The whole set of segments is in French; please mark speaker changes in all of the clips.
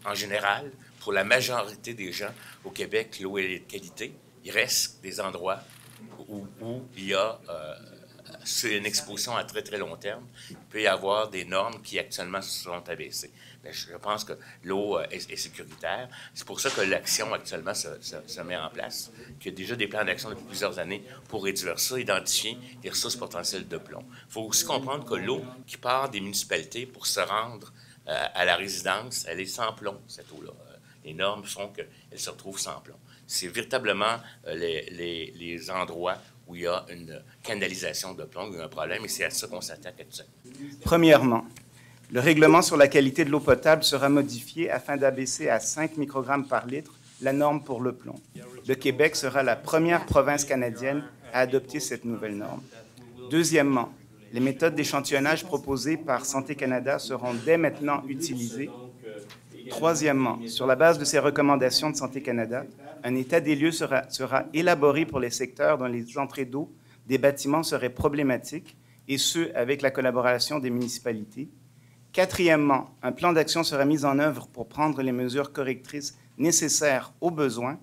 Speaker 1: en général, pour la majorité des gens au Québec, l'eau est de qualité. Il reste des endroits où il y a c'est une exposition à très, très long terme. Il peut y avoir des normes qui actuellement sont abaissées. Mais je pense que l'eau est sécuritaire. C'est pour ça que l'action actuellement se met en place, qu'il y a déjà des plans d'action depuis plusieurs années pour réduire ça, identifier les ressources potentielles de plomb. Il faut aussi comprendre que l'eau qui part des municipalités pour se rendre à la résidence, elle est sans plomb, cette eau-là. Les normes font qu'elle se retrouve sans plomb. C'est véritablement les endroits où il y a une canalisation de plomb, où il y a un problème, et c'est à ça qu'on s'attaque actuellement.
Speaker 2: Premièrement, le règlement sur la qualité de l'eau potable sera modifié afin d'abaisser à 5 microgrammes par litre la norme pour le plomb. Le Québec sera la première province canadienne à adopter cette nouvelle norme. Deuxièmement, les méthodes d'échantillonnage proposées par Santé Canada seront dès maintenant utilisées. Troisièmement, sur la base de ces recommandations de Santé Canada, un état des lieux sera élaboré pour les secteurs dont les entrées d'eau des bâtiments seraient problématiques, et ce, avec la collaboration des municipalités. Quatrièmement, un plan d'action sera mis en œuvre pour prendre les mesures correctrices nécessaires aux besoins,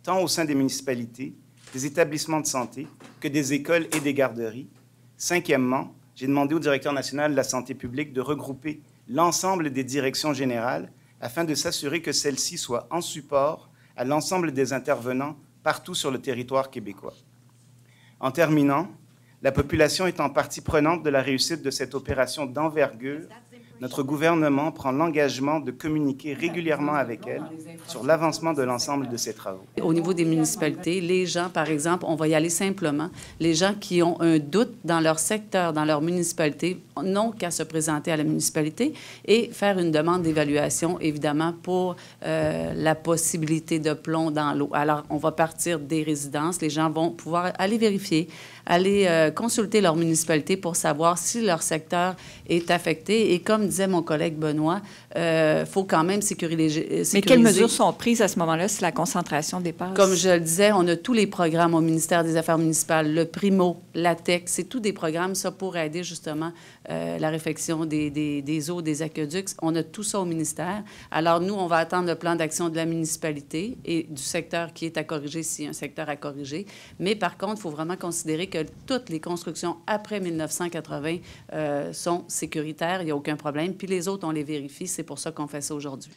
Speaker 2: tant au sein des municipalités, des établissements de santé, que des écoles et des garderies. Cinquièmement, j'ai demandé au directeur national de la santé publique de regrouper l'ensemble des directions générales afin de s'assurer que celles-ci soient en support à l'ensemble des intervenants partout sur le territoire québécois. En terminant, la population étant partie prenante de la réussite de cette opération d'envergure, notre gouvernement prend l'engagement de communiquer régulièrement avec elle sur l'avancement de l'ensemble de ces travaux.
Speaker 3: Au niveau des municipalités, les gens, par exemple, on va y aller simplement, les gens qui ont un doute dans leur secteur, dans leur municipalité, n'ont qu'à se présenter à la municipalité et faire une demande d'évaluation, évidemment, pour la possibilité de plomb dans l'eau. Alors, on va partir des résidences, les gens vont pouvoir aller vérifier, aller consulter leur municipalité pour savoir si leur secteur est affecté. Et comme disait mon collègue Benoît, il faut quand même sécuriser.
Speaker 4: Mais quelles mesures sont prises à ce moment-là si la concentration dépasse?
Speaker 3: Comme je le disais, on a tous les programmes au ministère des Affaires municipales, le Primo, la TEC, c'est tous des programmes, ça, pour aider justement la réfection des eaux, des aqueducs. On a tout ça au ministère. Alors, nous, on va attendre le plan d'action de la municipalité et du secteur qui est à corriger, s'il y a un secteur à corriger. Mais par contre, il faut vraiment considérer que toutes les constructions après 1980 sont sécuritaires, il n'y a aucun problème. Puis les autres, on les vérifie. C'est pour ça qu'on fait ça aujourd'hui.